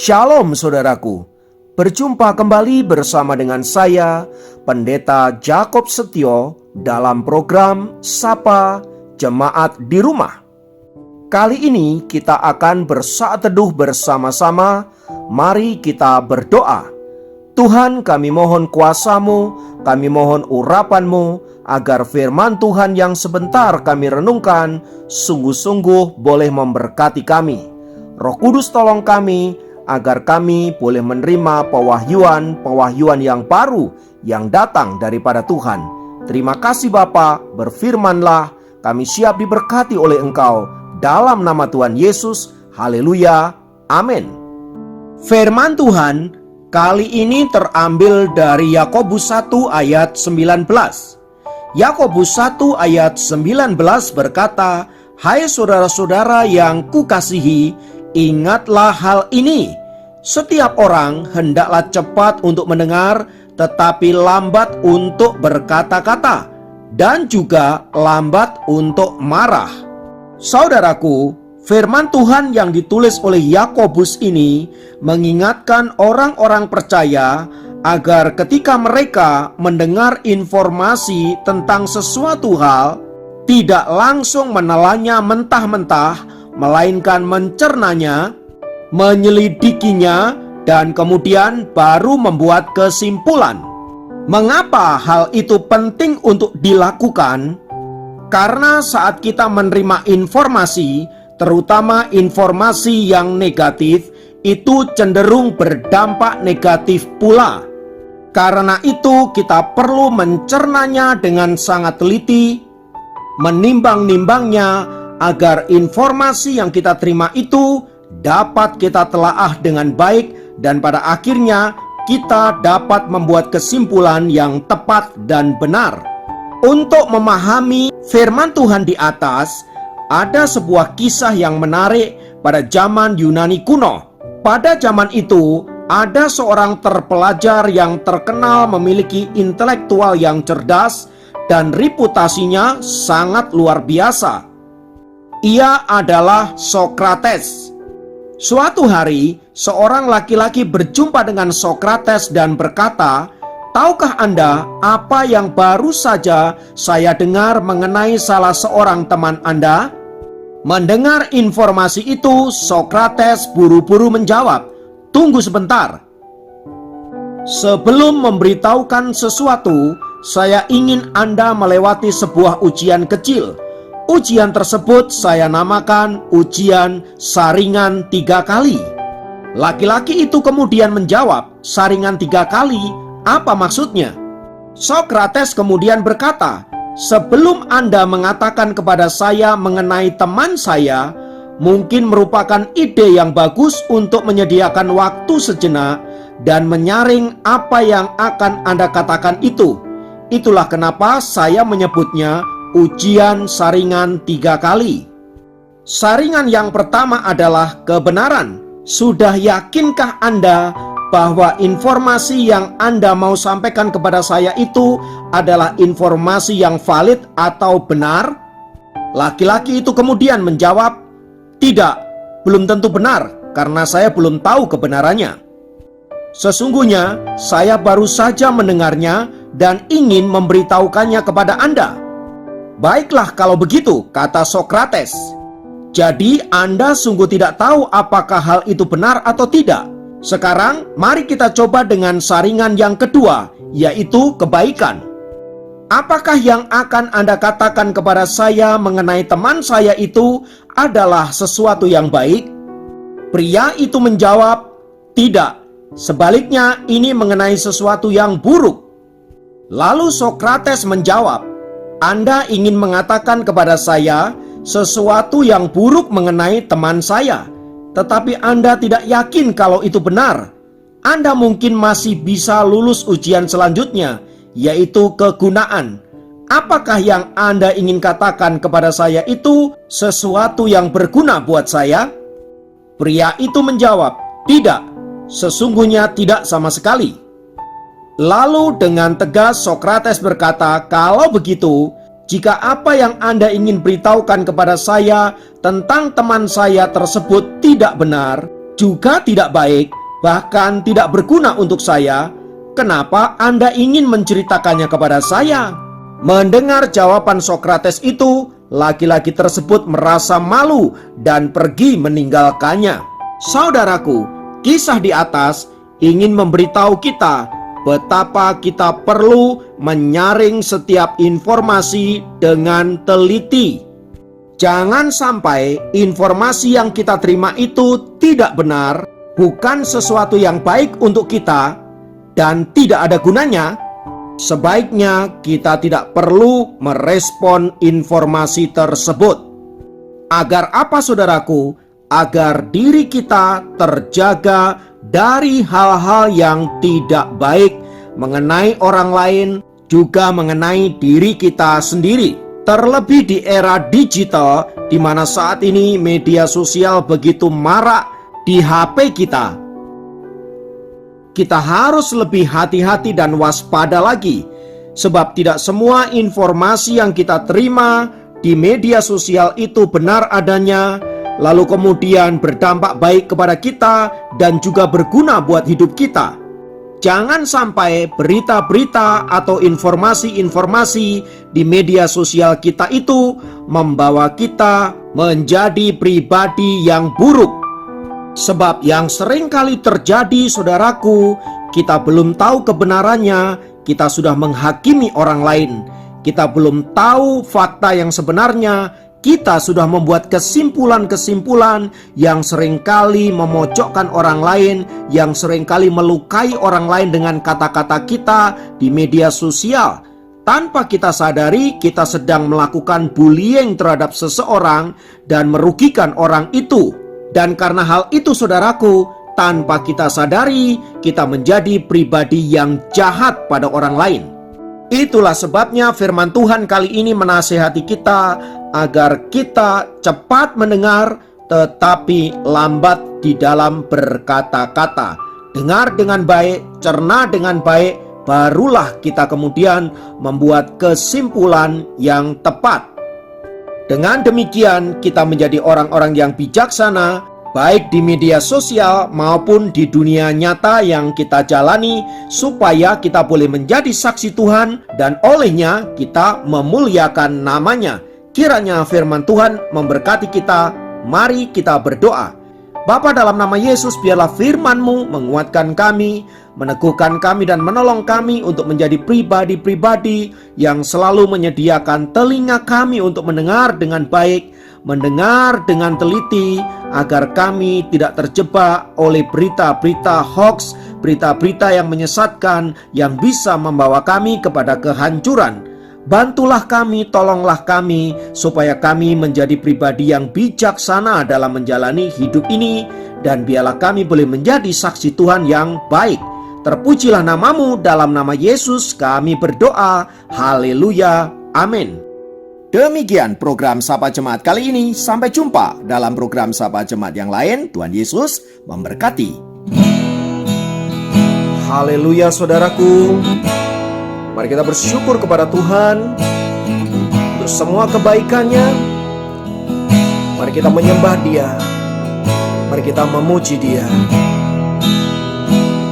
Shalom saudaraku, berjumpa kembali bersama dengan saya, Pendeta Jakob Setio, dalam program Sapa Jemaat di Rumah. Kali ini kita akan bersaat teduh bersama-sama. Mari kita berdoa. Tuhan, kami mohon kuasa-Mu, kami mohon urapan-Mu, agar firman Tuhan yang sebentar kami renungkan sungguh-sungguh boleh memberkati kami. Roh Kudus tolong kami, agar kami boleh menerima pewahyuan yang baru yang datang daripada Tuhan. Terima kasih Bapa, berfirmanlah, kami siap diberkati oleh Engkau. Dalam nama Tuhan Yesus, haleluya, amin. Firman Tuhan kali ini terambil dari Yakobus 1 ayat 19. Yakobus 1 ayat 19 berkata, "Hai saudara-saudara yang kukasihi, ingatlah hal ini. Setiap orang hendaklah cepat untuk mendengar, tetapi lambat untuk berkata-kata, dan juga lambat untuk marah." Saudaraku, firman Tuhan yang ditulis oleh Yakobus ini mengingatkan orang-orang percaya agar ketika mereka mendengar informasi tentang sesuatu hal, tidak langsung menelannya mentah-mentah, melainkan mencernanya, menyelidikinya, dan kemudian baru membuat kesimpulan. Mengapa hal itu penting untuk dilakukan? Karena saat kita menerima informasi, terutama informasi yang negatif, itu cenderung berdampak negatif pula. Karena itu kita perlu mencernanya dengan sangat teliti, menimbang-nimbangnya, agar informasi yang kita terima itu dapat kita telaah dengan baik, dan pada akhirnya kita dapat membuat kesimpulan yang tepat dan benar. Untuk memahami firman Tuhan di atas, ada sebuah kisah yang menarik pada zaman Yunani kuno. Pada zaman itu, ada seorang terpelajar yang terkenal memiliki intelektual yang cerdas dan reputasinya sangat luar biasa. Ia adalah Sokrates. Suatu hari, seorang laki-laki berjumpa dengan Sokrates dan berkata, "Tahukah Anda apa yang baru saja saya dengar mengenai salah seorang teman Anda?" Mendengar informasi itu, Sokrates buru-buru menjawab, "Tunggu sebentar. Sebelum memberitahukan sesuatu, saya ingin Anda melewati sebuah ujian kecil. Ujian tersebut saya namakan ujian saringan 3 kali. Laki-laki itu kemudian menjawab, "Saringan 3 kali? Apa maksudnya?" Sokrates kemudian berkata, "Sebelum Anda mengatakan kepada saya mengenai teman saya, mungkin merupakan ide yang bagus untuk menyediakan waktu sejenak dan menyaring apa yang akan Anda katakan itu. Itulah kenapa saya menyebutnya ujian saringan 3 kali. Saringan yang pertama adalah kebenaran. Sudah yakinkah Anda bahwa informasi yang Anda mau sampaikan kepada saya itu adalah informasi yang valid atau benar?" Laki-laki itu kemudian menjawab, "Tidak, belum tentu benar, karena saya belum tahu kebenarannya. Sesungguhnya saya baru saja mendengarnya dan ingin memberitahukannya kepada Anda." "Baiklah kalau begitu," kata Sokrates. "Jadi Anda sungguh tidak tahu apakah hal itu benar atau tidak. Sekarang mari kita coba dengan saringan yang kedua, yaitu kebaikan. Apakah yang akan Anda katakan kepada saya mengenai teman saya itu adalah sesuatu yang baik?" Pria itu menjawab, "Tidak, sebaliknya ini mengenai sesuatu yang buruk." Lalu Sokrates menjawab, "Anda ingin mengatakan kepada saya sesuatu yang buruk mengenai teman saya, tetapi Anda tidak yakin kalau itu benar. Anda mungkin masih bisa lulus ujian selanjutnya, yaitu kegunaan. Apakah yang Anda ingin katakan kepada saya itu sesuatu yang berguna buat saya?" Pria itu menjawab, "Tidak, sesungguhnya tidak sama sekali." Lalu dengan tegas Sokrates berkata, "Kalau begitu, jika apa yang Anda ingin beritahukan kepada saya tentang teman saya tersebut tidak benar, juga tidak baik, bahkan tidak berguna untuk saya, kenapa Anda ingin menceritakannya kepada saya?" Mendengar jawaban Sokrates itu, laki-laki tersebut merasa malu dan pergi meninggalkannya. Saudaraku, kisah di atas ingin memberitahu kita betapa kita perlu menyaring setiap informasi dengan teliti. Jangan sampai informasi yang kita terima itu tidak benar, bukan sesuatu yang baik untuk kita, dan tidak ada gunanya. Sebaiknya kita tidak perlu merespon informasi tersebut. Agar apa, saudaraku? Agar diri kita terjaga dari hal-hal yang tidak baik mengenai orang lain, juga mengenai diri kita sendiri. Terlebih di era digital, di mana saat ini media sosial begitu marak di HP kita. Kita harus lebih hati-hati dan waspada lagi, sebab tidak semua informasi yang kita terima di media sosial itu benar adanya, lalu kemudian berdampak baik kepada kita dan juga berguna buat hidup kita. Jangan sampai berita-berita atau informasi-informasi di media sosial kita itu membawa kita menjadi pribadi yang buruk. Sebab yang sering kali terjadi, saudaraku, kita belum tahu kebenarannya, kita sudah menghakimi orang lain. Kita belum tahu fakta yang sebenarnya, kita sudah membuat kesimpulan-kesimpulan yang seringkali memojokkan orang lain, yang seringkali melukai orang lain dengan kata-kata kita di media sosial. Tanpa kita sadari, kita sedang melakukan bullying terhadap seseorang dan merugikan orang itu. Dan karena hal itu, saudaraku, tanpa kita sadari, kita menjadi pribadi yang jahat pada orang lain. Itulah sebabnya firman Tuhan kali ini menasihati kita agar kita cepat mendengar tetapi lambat di dalam berkata-kata. Dengar dengan baik, cerna dengan baik, barulah kita kemudian membuat kesimpulan yang tepat. Dengan demikian kita menjadi orang-orang yang bijaksana, baik di media sosial maupun di dunia nyata yang kita jalani, supaya kita boleh menjadi saksi Tuhan dan olehnya kita memuliakan namanya. Kiranya firman Tuhan memberkati kita. Mari kita berdoa. Bapa, dalam nama Yesus, biarlah firman-Mu menguatkan kami, meneguhkan kami dan menolong kami untuk menjadi pribadi-pribadi yang selalu menyediakan telinga kami untuk mendengar dengan baik, mendengar dengan teliti, agar kami tidak terjebak oleh berita-berita hoax, berita-berita yang menyesatkan yang bisa membawa kami kepada kehancuran. Bantulah kami, tolonglah kami, supaya kami menjadi pribadi yang bijaksana dalam menjalani hidup ini, dan biarlah kami boleh menjadi saksi Tuhan yang baik. Terpujilah nama-Mu, dalam nama Yesus kami berdoa. Haleluya, amin. Demikian program Sapa Jemaat kali ini. Sampai jumpa dalam program Sapa Jemaat yang lain. Tuhan Yesus memberkati. Haleluya, saudaraku. Mari kita bersyukur kepada Tuhan untuk semua kebaikannya. Mari kita menyembah Dia. Mari kita memuji Dia.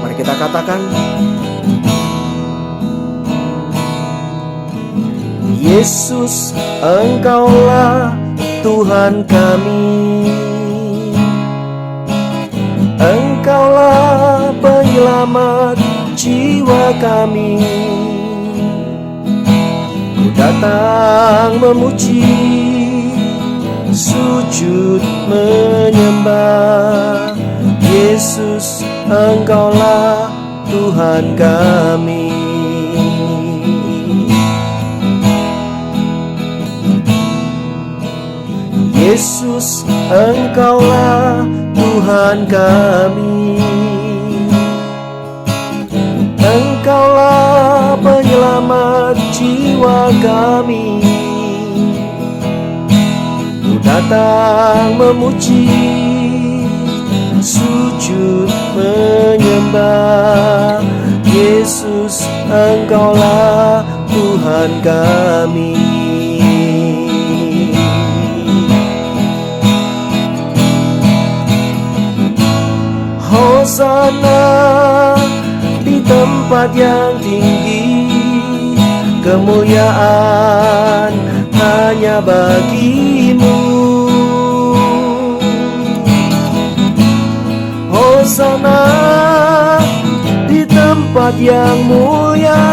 Mari kita katakan, Yesus, Engkaulah Tuhan kami. Engkaulah penyelamat jiwa kami. Ku datang memuji, sujud menyembah. Yesus, Engkaulah Tuhan kami. Yesus, Engkaulah Tuhan kami. Engkaulah penyelamat jiwa kami. Ku datang memuji, sujud menyembah. Yesus, Engkaulah Tuhan kami. Hosana di tempat yang tinggi, kemuliaan hanya bagimu. Hosana di tempat yang mulia,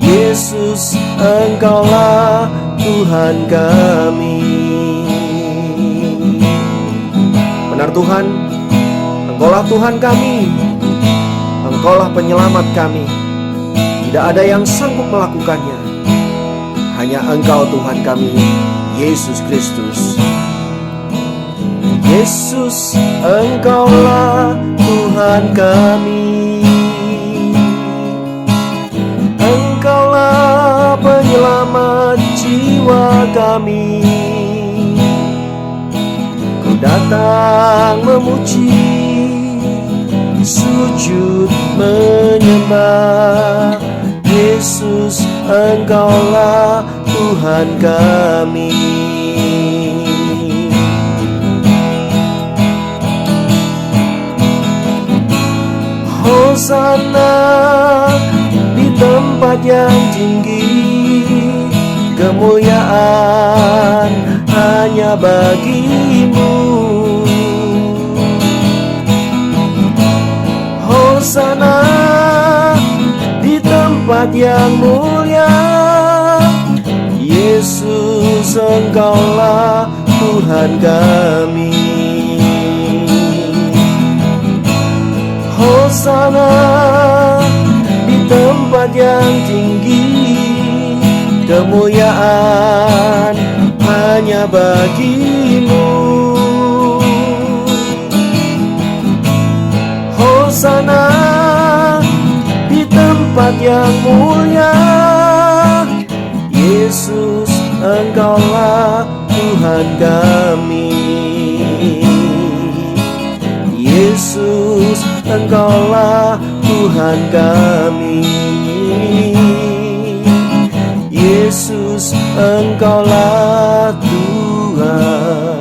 Yesus, Engkaulah Tuhan kami. Benar Tuhan, Engkaulah Tuhan kami, Engkaulah penyelamat kami. Tidak ada yang sanggup melakukannya, hanya Engkau Tuhan kami, Yesus Kristus. Yesus, Engkaulah Tuhan kami. Engkaulah penyelamat jiwa kami. Ku datang memuji, sujud menyembah. Yesus, Engkaulah Tuhan kami. Hosana di tempat yang tinggi, kemuliaan hanya bagimu. Hosana di tempat yang mulia, Yesus, Engkaulah Tuhan kami. Hosana di tempat yang tinggi, kemuliaan hanya bagimu. Hosana di tempat yang mulia, Yesus, Engkaulah Tuhan kami. Yesus, Engkaulah Tuhan kami. Yesus, Engkaulah Tuhan.